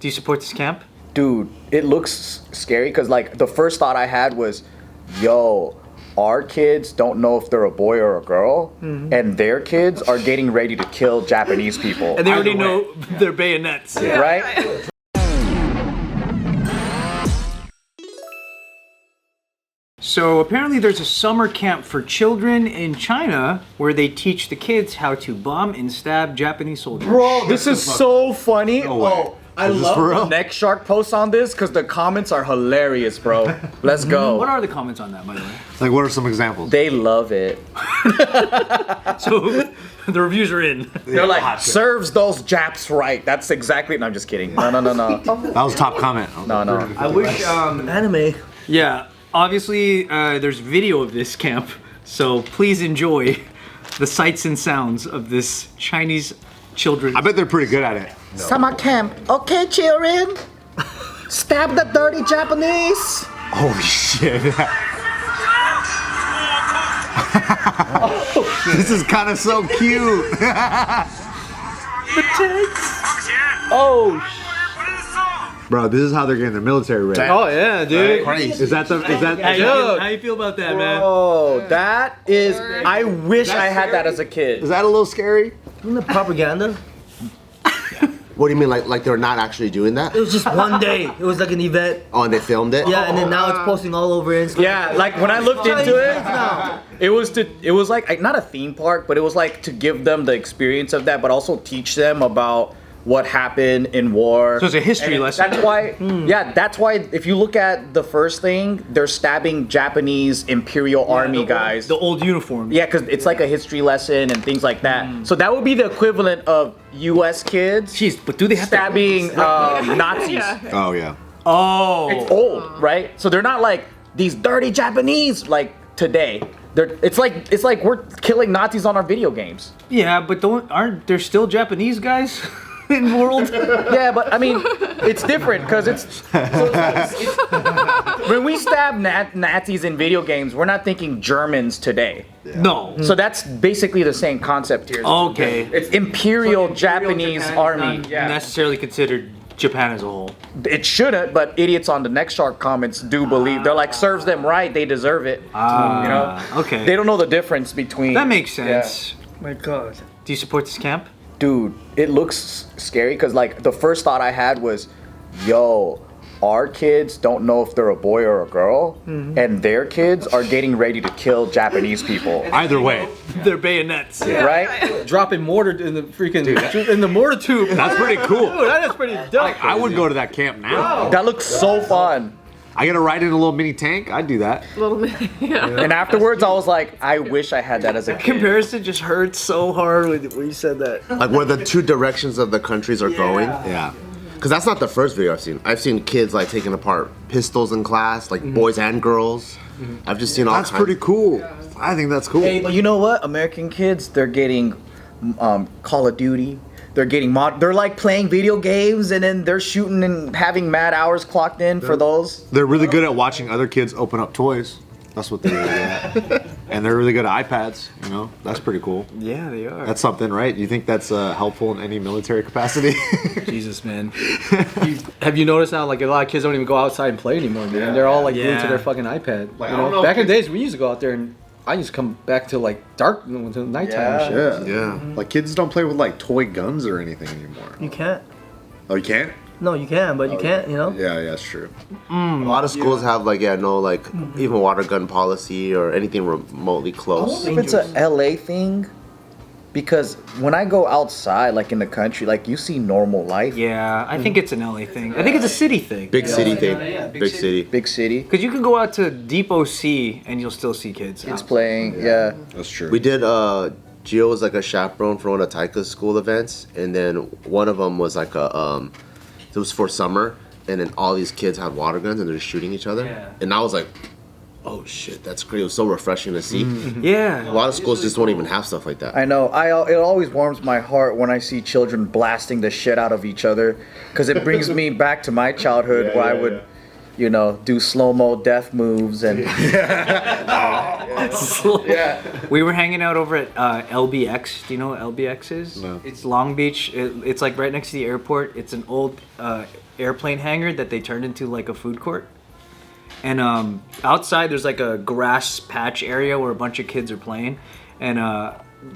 Do you support this camp? Dude, it looks scary because like the first thought I had was, yo, our kids don't know if they're a boy or a girl, and their kids are getting ready to kill Japanese people. And they already know their bayonets. Yeah. Right? So apparently there's a summer camp for children in China where they teach the kids how to bomb and stab Japanese soldiers. Bro, this is so funny. No way. I Is this love for real? the Next Shark post on this because the comments are hilarious, bro. Let's go. What are the comments on that, by the way? Like, what are some examples? They love it. So the reviews are in. They're like, serves those Japs right. That's exactly. No, I'm just kidding. No. That was top comment. No. I wish Anime. Yeah, obviously there's video of this camp, so please enjoy the sights and sounds of this Chinese children. I bet they're pretty good at it. Summer camp. Okay, children. Stab the dirty Japanese. Holy shit. This is kind of so cute. The tits. Oh, Bro, this is how they're getting their military ready. oh yeah, dude. Is that How you feel about that, man? Oh, that is. I wish I had that as a kid. is that a little scary? Isn't it propaganda? What do you mean, like they're not actually doing that? It was just one day. It was like an event. Oh, and they filmed it? Yeah, and then now it's posting all over Instagram. Yeah, like when I looked into it, it was like not a theme park, but it was like to give them the experience of that, but also teach them about what happened in war. So it's a history And lesson. That's why, yeah, that's why if you look at the first thing, they're stabbing Japanese Imperial Army guys. The old uniform. Yeah, because it's like a history lesson and things like that. So that would be the equivalent of U.S. kids Jeez, but do they have stabbing Nazis. Oh, yeah. Oh. It's old, right? So they're not like these dirty Japanese like today. It's like we're killing Nazis on our video games. Yeah, but aren't there still Japanese guys in the world? Yeah, but I mean, it's different because when we stab Nazis in video games, we're not thinking Germans today. No. So that's basically the same concept here. Okay. It's Imperial Japanese Army. Not necessarily considered Japan as a whole. It shouldn't, but idiots on the Next Shark comments do believe. They're like, serves them right, they deserve it. You know? Okay. They don't know the difference between. That makes sense. My God. Do you support this camp? Dude, it looks scary because like the first thought I had was, yo, our kids don't know if they're a boy or a girl, and their kids are getting ready to kill Japanese people. Either way. Their bayonets. Right? Dropping mortar in the freaking in the mortar tube. That's pretty cool. Dude, that is pretty dope. I would go to that camp now. That looks so fun. I gotta ride in a little mini tank. I'd do that. And afterwards, I was like, I wish I had that as a kid. Comparison just hurts so hard when you said that. Like where the two directions of the countries are going? Yeah. Because that's not the first video I've seen. I've seen kids like taking apart pistols in class, like boys and girls. I've just seen all That's kinds. pretty cool. I think that's cool. Hey, but you know what? American kids, they're getting Call of Duty. They're getting they're like playing video games and then they're shooting and having mad hours clocked in for those. They're really good at watching other kids open up toys. That's what they're really good at. And they're really good at iPads, you know? That's pretty cool. Yeah, they are. That's something, right? You think that's helpful in any military capacity? Jesus, man. Have you noticed now, like, a lot of kids don't even go outside and play anymore, man? They're all, like, glued to their fucking iPad. Like, you I don't know? know Back if in the days, we used to go out there and I used to come back to, like, dark, until nighttime and shit. Yeah. Like, kids don't play with, like, toy guns or anything anymore. You can't. Oh, you can't? No, you can, but you can't, you know? Yeah, that's true. A lot of schools have like, no, like even water gun policy or anything remotely close. If it's a LA thing, because when I go outside, like in the country, like you see normal life. Yeah, I think it's an LA thing. I think it's a city thing. Big city thing. Big city. Big city. Because you can go out to Deep OC and you'll still see kids. Kids playing, yeah. That's true. We did Gio was like a chaperone for one of Taika's school events, and then one of them was like it was for summer, and then all these kids had water guns and they're just shooting each other. Yeah. And I was like, oh shit, that's great. It was so refreshing to see. Yeah. A lot of schools just don't even have stuff like that. I know. It always warms my heart when I see children blasting the shit out of each other, because it brings me back to my childhood where I would, you know, do slow-mo death moves and Yeah. We were hanging out over at LBX. Do you know what LBX is? No. It's Long Beach. It's like right next to the airport. It's an old airplane hangar that they turned into like a food court. And outside there's like a grass patch area where a bunch of kids are playing. And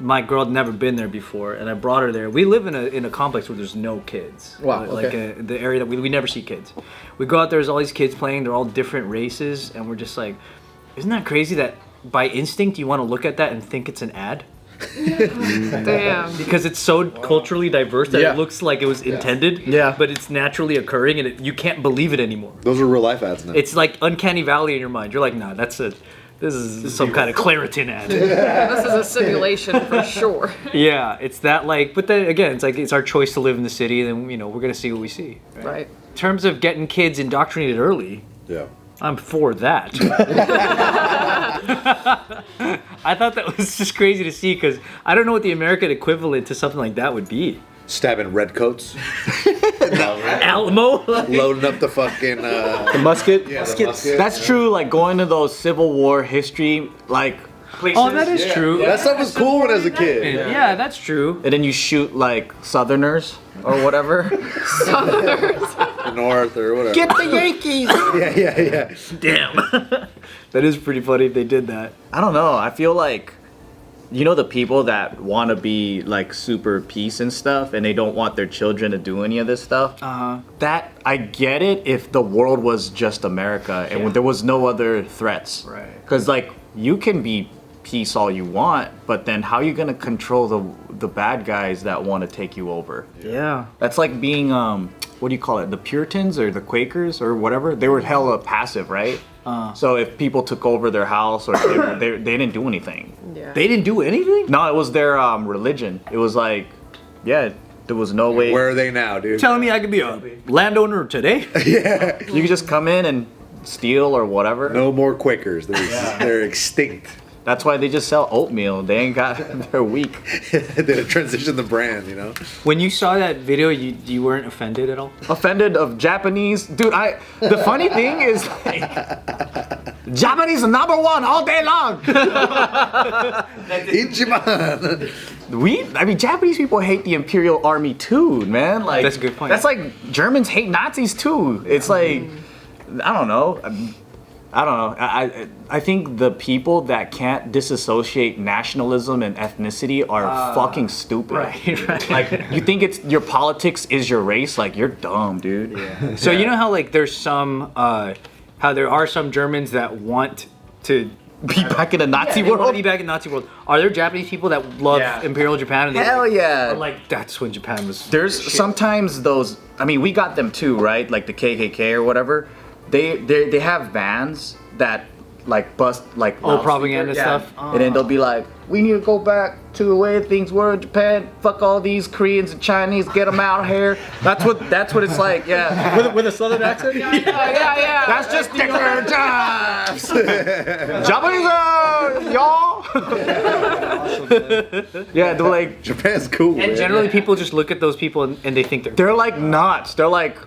my girl had never been there before, and I brought her there. We live in a complex where there's no kids. Wow, Like okay. the area that we never see kids. We go out there, there's all these kids playing. They're all different races, and we're just like, isn't that crazy that by instinct you want to look at that and think it's an ad? Damn. Because it's so culturally diverse that Yeah. it looks like it was intended. Yeah. But it's naturally occurring, and you can't believe it anymore. Those are real life ads now. It's like uncanny valley in your mind. You're like, nah, this is some kind of Claritin ad. This is a simulation for sure. Yeah, it's that like, but then again, it's like it's our choice to live in the city, and we're gonna see what we see. Right. In terms of getting kids indoctrinated early, Yeah. I'm for that. I thought that was just crazy to see because I don't know what the American equivalent to something like that would be. Stabbing redcoats. Alamo. Loading up the fucking. The musket. Yeah, the musket. That's true. Like going to those Civil War history, like places. Oh, that is true. That stuff was cool when I was a kid. Yeah, that's true. And then you shoot like Southerners or whatever. The North or whatever. Get the Yankees. Yeah. Damn. That is pretty funny if they did that. I don't know. I feel like, the people that want to be like super peace and stuff, and they don't want their children to do any of this stuff. That I get it if the world was just America and there was no other threats. Right. Because like you can be peace all you want, but then how are you gonna control the bad guys that want to take you over? Yeah. That's like being what do you call it? The Puritans or the Quakers or whatever. They were hella passive, right? So if people took over their house or they didn't do anything. Yeah. They didn't do anything? No, it was their religion. It was like, yeah, there was no way. Where are they now, dude? Telling me I could be a landowner today? You could just come in and steal or whatever. No more Quakers. They're extinct. That's why they just sell oatmeal. They ain't got. They're weak. They transition the brand, When you saw that video, you weren't offended at all? Offended of Japanese, dude. The funny thing is, like, Japanese are number one all day long. Ichiban. Japanese people hate the Imperial Army too, man. Like That's a good point. That's like Germans hate Nazis too. It's like, I don't know. I think the people that can't disassociate nationalism and ethnicity are fucking stupid. Right. Like you think it's your politics is your race? Like you're dumb, dude. Yeah. So you know how like there's some, how there are some Germans that want to Be back in the Nazi they want to world. be back in Nazi world. Are there Japanese people that love Imperial Japan? And Hell yeah. are like that's when Japan was. There's sometimes those. I mean, we got them too, right? Like the KKK or whatever. They have vans that like bust like propaganda loudspeaker. stuff? And then they'll be like, we need to go back to the way things were in Japan. Fuck all these Koreans and Chinese. Get them out here. That's what it's like. Yeah. With a southern accent? Yeah. That's just their jobs. Japanese, y'all. Yeah, they're like Japan's cool. And man. generally, people just look at those people and they think they're. they're like nuts. They're like,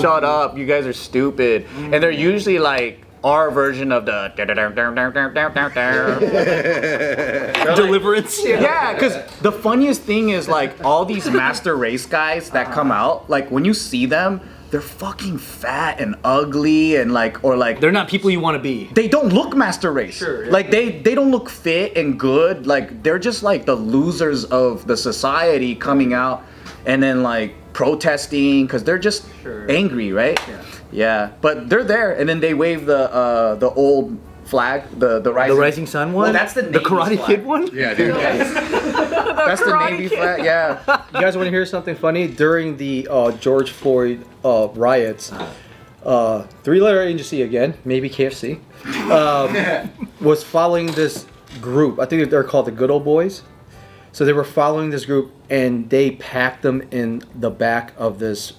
shut up, you guys are stupid. And they're usually like our version of the Deliverance. yeah, because the funniest thing is like all these master race guys that come out, like when you see them, they're fucking fat and ugly and like They're not people you want to be. they don't look master race. Sure, yeah. Like they don't look fit and good. Like they're just like the losers of the society coming out and then like protesting because they're just angry, right? Yeah. But they're there and then they wave the old flag, the rising. The Rising Sun one. Well, that's the Navy's Karate flag. Kid one. Yeah, dude. That's the Navy flag. Yeah. You guys want to hear something funny? During the George Floyd riots, 3-letter agency again, maybe KFC, was following this group. I think they're called the Good Old Boys. So they were following this group, and they packed them in the back of this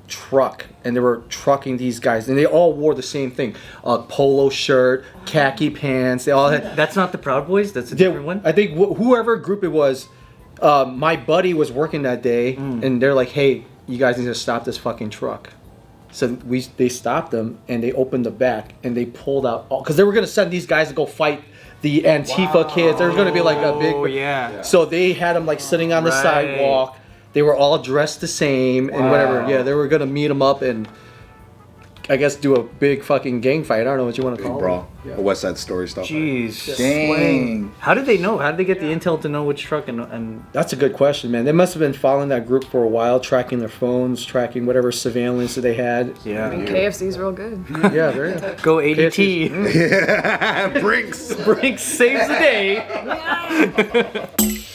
truck, and they were trucking these guys, and they all wore the same thing: a polo shirt, khaki pants. They all had. That's not the Proud Boys. That's a different one. I think whoever group it was, my buddy was working that day, and they're like, "Hey, you guys need to stop this fucking truck." So they stopped them, and they opened the back, and they pulled out all because they were gonna send these guys to go fight the Antifa kids. There was gonna be like a big. Oh yeah. So they had them like sitting on the Right. sidewalk. They were all dressed the same and whatever. Yeah, they were gonna meet them up and I guess do a big fucking gang fight. I don't know what you want to call Brawl. it. A West Side Story stuff. Jeez. Dang. How did they know? How did they get the intel to know which truck and That's a good question, man. They must have been following that group for a while, tracking their phones, tracking whatever surveillance that they had. yeah. KFC's real good. Yeah, very good. Go ADT. Brinks. Brinks saves the day.